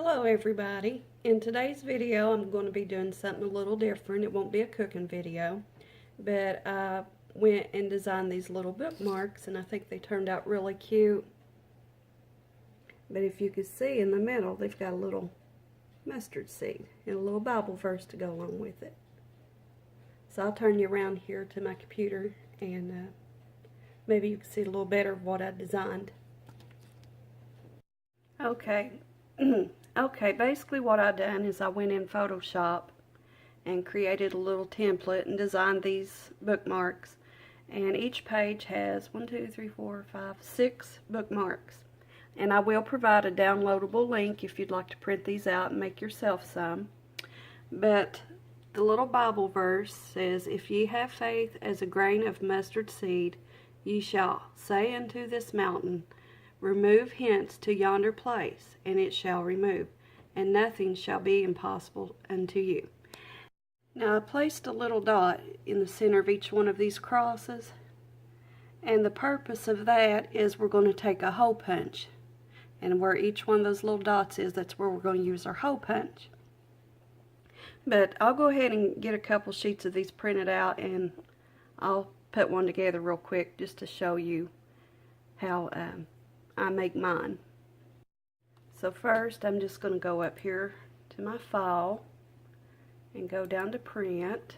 Hello everybody. In today's video I'm going to be doing something a little different. It won't be a cooking video, but I went and designed these little bookmarks and I think they turned out really cute. But if you can see in the middle, they've got a little mustard seed and a little Bible verse to go along with it. So I'll turn you around here to my computer and maybe you can see a little better of what I designed. Okay. Okay, basically what I done is I went in Photoshop and created a little template and designed these bookmarks, and each page has 6 bookmarks, and I will provide a downloadable link if you'd like to print these out and make yourself some. But the little Bible verse says, "If ye have faith as a grain of mustard seed, ye shall say unto this mountain, Remove hence to yonder place, and it shall remove, and nothing shall be impossible unto you." Now I placed a little dot in the center of each one of these crosses, and the purpose of that is we're going to take a hole punch, and where each one of those little dots is, that's where we're going to use our hole punch. But I'll go ahead and get a couple sheets of these printed out, and I'll put one together real quick just to show you how I make mine. So first I'm just going to go up here to my file and go down to print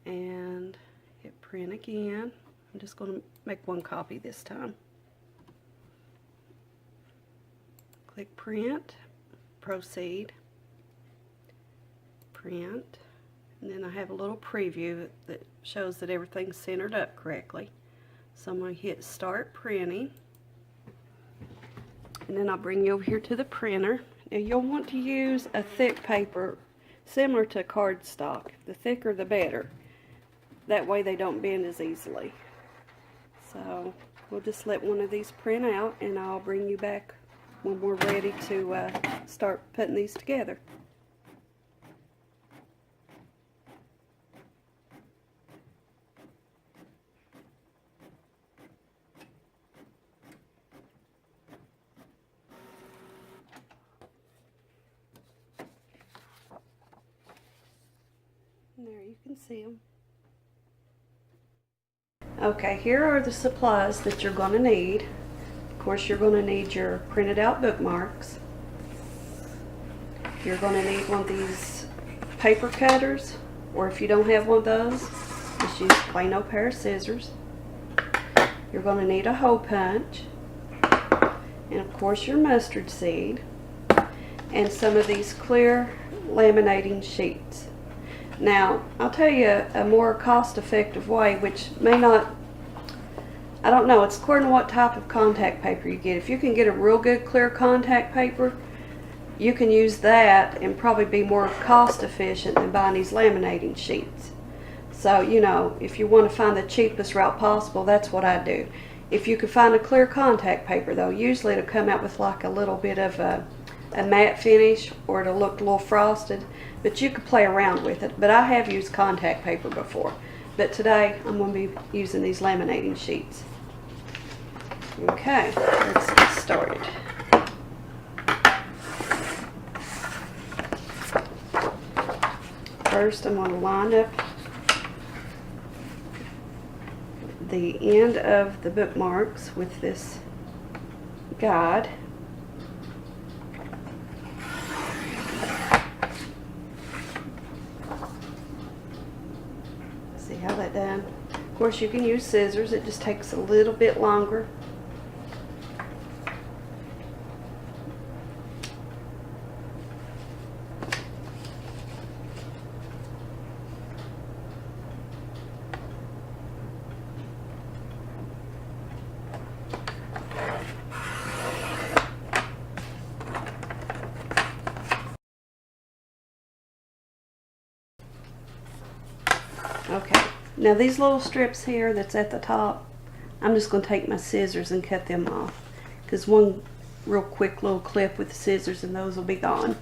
and hit print again. I'm just going to make one copy this time. Click print, proceed, print, and then I have a little preview that shows that everything's centered up correctly. So I'm going to hit start printing. And then I'll bring you over here to the printer. Now you'll want to use a thick paper similar to cardstock. The thicker the better. That way they don't bend as easily. So we'll just let one of these print out and I'll bring you back when we're ready to start putting these together. And there you can see them. Okay, here are the supplies that you're going to need. Of course, you're going to need your printed out bookmarks. You're going to need one of these paper cutters, or if you don't have one of those, just use a plain old pair of scissors. You're going to need a hole punch, and of course your mustard seed, and some of these clear laminating sheets. Now, I'll tell you a more cost-effective way, which may not, I don't know, it's according to what type of contact paper you get. If you can get a real good clear contact paper, you can use that and probably be more cost-efficient than buying these laminating sheets. So, you know, if you want to find the cheapest route possible, that's what I do. If you can find a clear contact paper, though, usually it'll come out with like a little bit of a matte finish, or it'll look a little frosted, but you could play around with it. But I have used contact paper before, but today I'm going to be using these laminating sheets. Okay, let's get started. First I'm going to line up the end of the bookmarks with this guide. See how that done? Of course you can use scissors, it just takes a little bit longer. Okay, now these little strips here that's at the top, I'm just going to take my scissors and cut them off, because one real quick little clip with the scissors and those will be gone.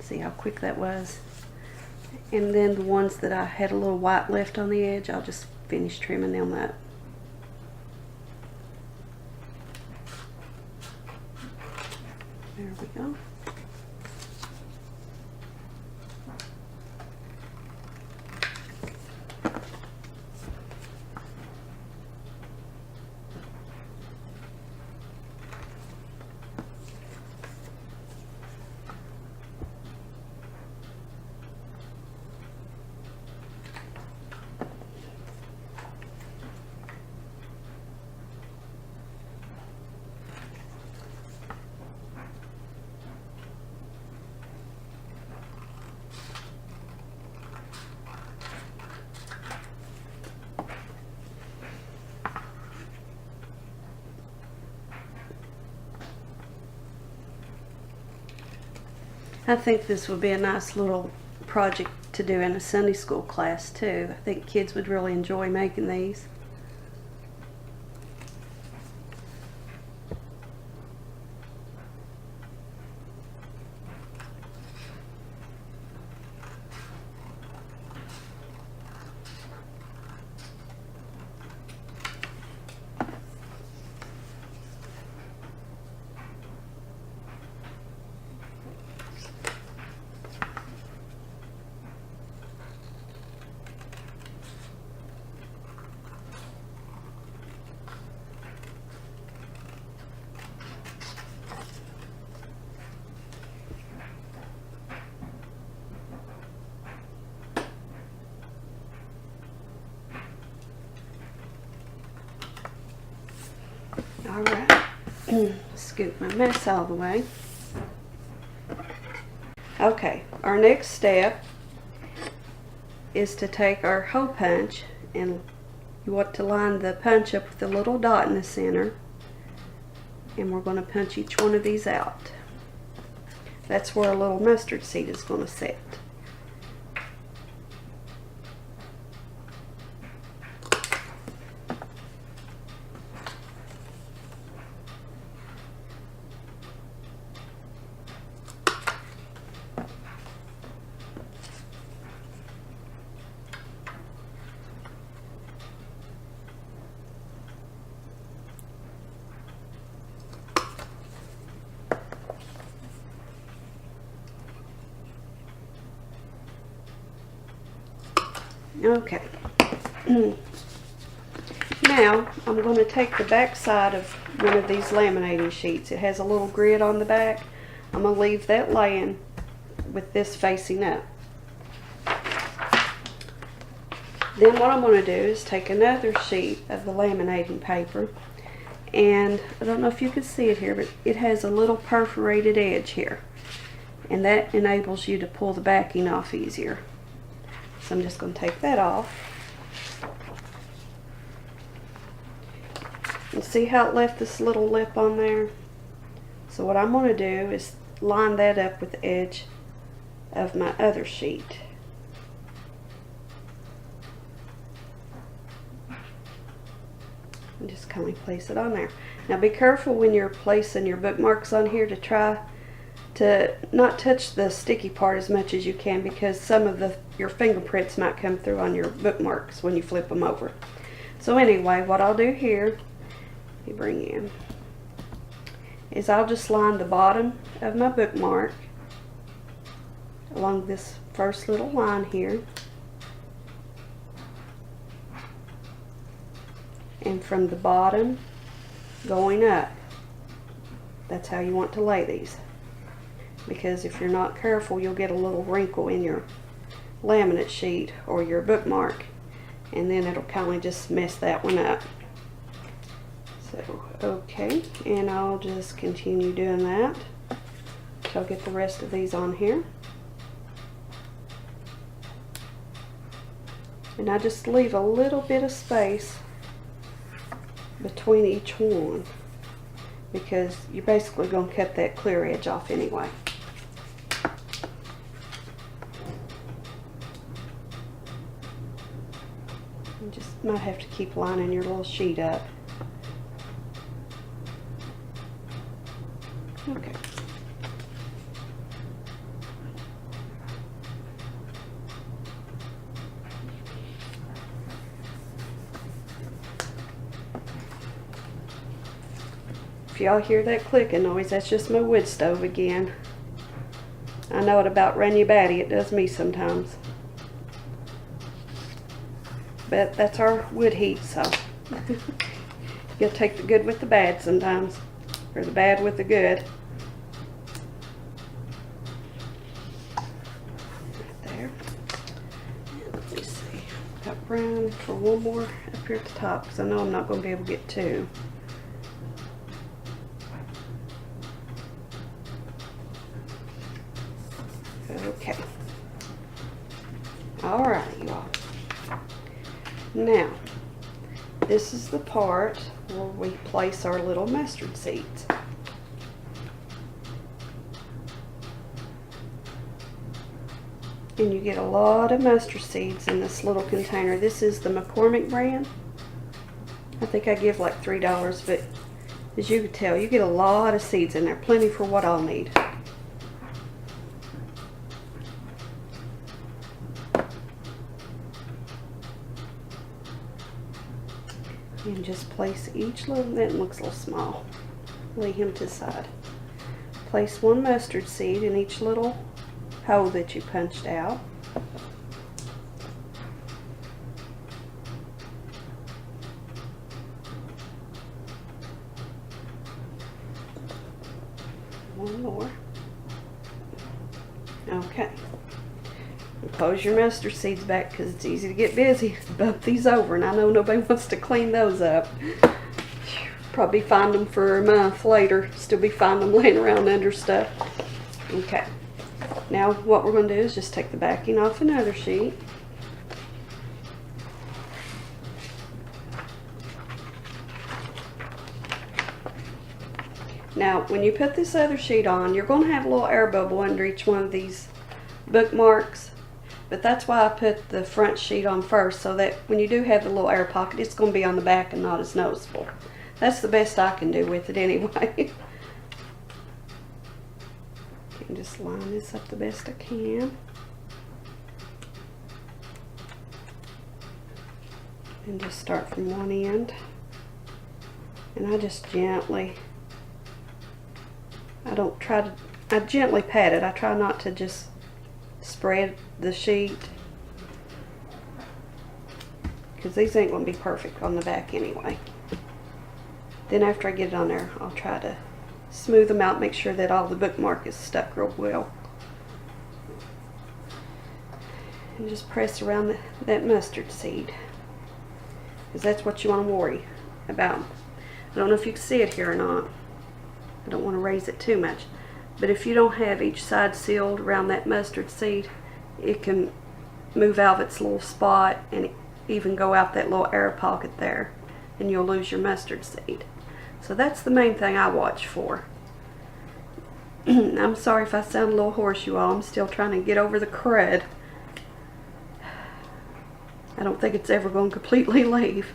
See how quick that was? And then the ones that I had a little white left on the edge, I'll just finish trimming them up. There we go. I think this would be a nice little project to do in a Sunday school class too. I think kids would really enjoy making these. All right, scoop my mess out of the way. Okay, our next step is to take our hole punch, and you want to line the punch up with a little dot in the center, and we're going to punch each one of these out. That's where a little mustard seed is going to sit. Okay. Now I'm going to take the back side of one of these laminating sheets. It has a little grid on the back. I'm going to leave that laying with this facing up. Then what I'm going to do is take another sheet of the laminating paper, and I don't know if you can see it here, but it has a little perforated edge here, and that enables you to pull the backing off easier. So I'm just going to take that off. And see how it left this little lip on there? So what I'm going to do is line that up with the edge of my other sheet. And just kind of place it on there. Now be careful when you're placing your bookmarks on here to try to not touch the sticky part as much as you can, because some of your fingerprints might come through on your bookmarks when you flip them over. So anyway, what I'll do here, let me bring in, is I'll just line the bottom of my bookmark along this first little line here, and from the bottom going up. That's how you want to lay these, because if you're not careful, you'll get a little wrinkle in your laminate sheet or your bookmark, and then it'll kind of just mess that one up. So okay, and I'll just continue doing that till I get the rest of these on here. And I just leave a little bit of space between each one, because you're basically going to cut that clear edge off anyway. You just might have to keep lining your little sheet up. Okay. If y'all hear that clicking noise, that's just my wood stove again. I know it about run you batty, it does me sometimes. But that's our wood heat, so you gotta take the good with the bad sometimes, or the bad with the good. Right there. And let me see, got room for one more up here at the top, because I know I'm not going to be able to get two. Okay. All right, y'all. Now, this is the part where we place our little mustard seeds. And you get a lot of mustard seeds in this little container. This is the McCormick brand. I think I give like $3, but as you can tell, you get a lot of seeds in there. Plenty for what I'll need. And just place each little, that looks a little small. Lay him to the side. Place one mustard seed in each little hole that you punched out. One more. Okay. Close your mustard seeds back because it's easy to get busy. Bump these over, and I know nobody wants to clean those up. Probably find them for a month later. Still be finding them laying around under stuff. Okay. Now what we're going to do is just take the backing off another sheet. Now when you put this other sheet on, you're going to have a little air bubble under each one of these bookmarks. But that's why I put the front sheet on first, so that when you do have the little air pocket, it's going to be on the back and not as noticeable. That's the best I can do with it anyway. And just line this up the best I can. And just start from one end. And I just gently, I gently pat it. I try not to just spread the sheet, because these ain't going to be perfect on the back anyway. Then after I get it on there, I'll try to smooth them out, make sure that all the bookmark is stuck real well. And just press around that mustard seed, because that's what you want to worry about. I don't know if you can see it here or not. I don't want to raise it too much. But if you don't have each side sealed around that mustard seed, it can move out of its little spot and even go out that little air pocket there, and you'll lose your mustard seed. So that's the main thing I watch for. I'm sorry if I sound a little hoarse, you all. I'm still trying to get over the crud. I don't think it's ever going to completely leave.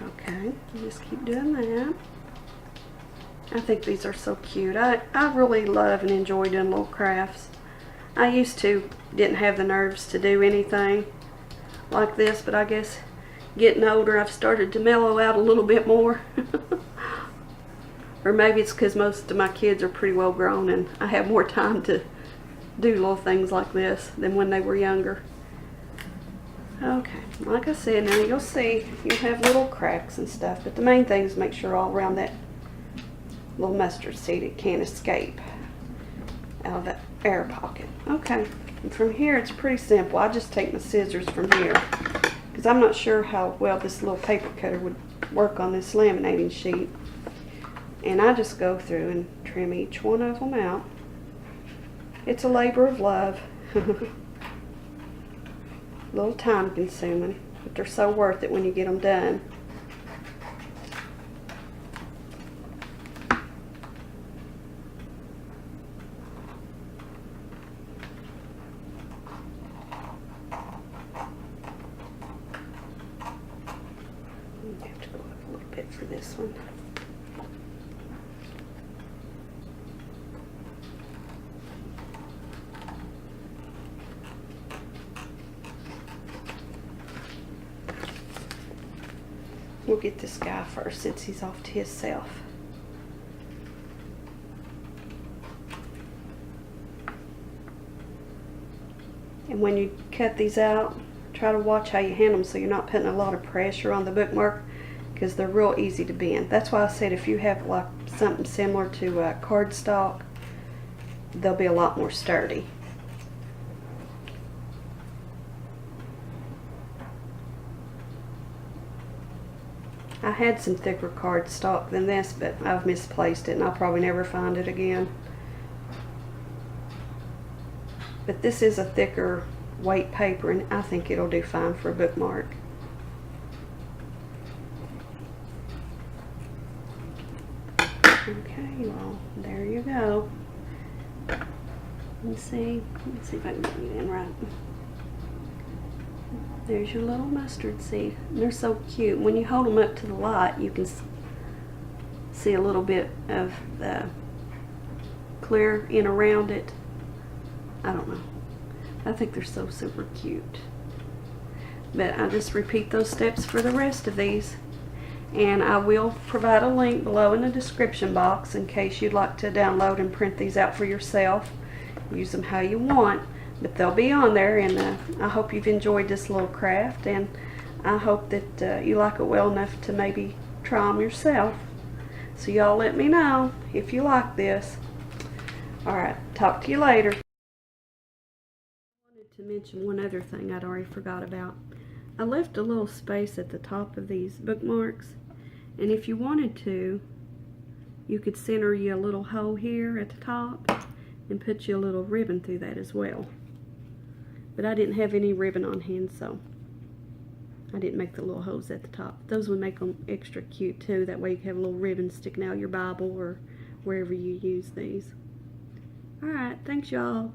Okay, just keep doing that. I think these are so cute. I really love and enjoy doing little crafts. I used to didn't have the nerves to do anything like this, but I guess getting older I've started to mellow out a little bit more. Or maybe it's because most of my kids are pretty well grown and I have more time to do little things like this than when they were younger. Okay, like I said, now you'll see you'll have little cracks and stuff, but the main thing is make sure all around that little mustard seed it can't escape out of that air pocket. Okay, and from here it's pretty simple. I just take my scissors from here because I'm not sure how well this little paper cutter would work on this laminating sheet, and I just go through and trim each one of them out. It's a labor of love. A little time consuming, but they're so worth it when you get them done. This one. We'll get this guy first since he's off to himself. And when you cut these out, try to watch how you handle them so you're not putting a lot of pressure on the bookmark, because they're real easy to bend. That's why I said if you have like something similar to cardstock, they'll be a lot more sturdy. I had some thicker cardstock than this, but I've misplaced it and I'll probably never find it again. But this is a thicker weight paper and I think it'll do fine for a bookmark. Okay, well, there you go. Let's see if I can get it in right. There's your little mustard seed. They're so cute. When you hold them up to the light, you can see a little bit of the clear in around it. I don't know. I think they're so super cute. But I'll just repeat those steps for the rest of these. And I will provide a link below in the description box in case you'd like to download and print these out for yourself. Use them how you want. But they'll be on there, and I hope you've enjoyed this little craft, and I hope that you like it well enough to maybe try them yourself. So y'all let me know if you like this. Alright, talk to you later. I wanted to mention one other thing I'd already forgot about. I left a little space at the top of these bookmarks, and if you wanted to, you could center you a little hole here at the top and put you a little ribbon through that as well. But I didn't have any ribbon on hand, so I didn't make the little holes at the top. Those would make them extra cute too. That way you can have a little ribbon sticking out of your Bible or wherever you use these. Alright, thanks y'all.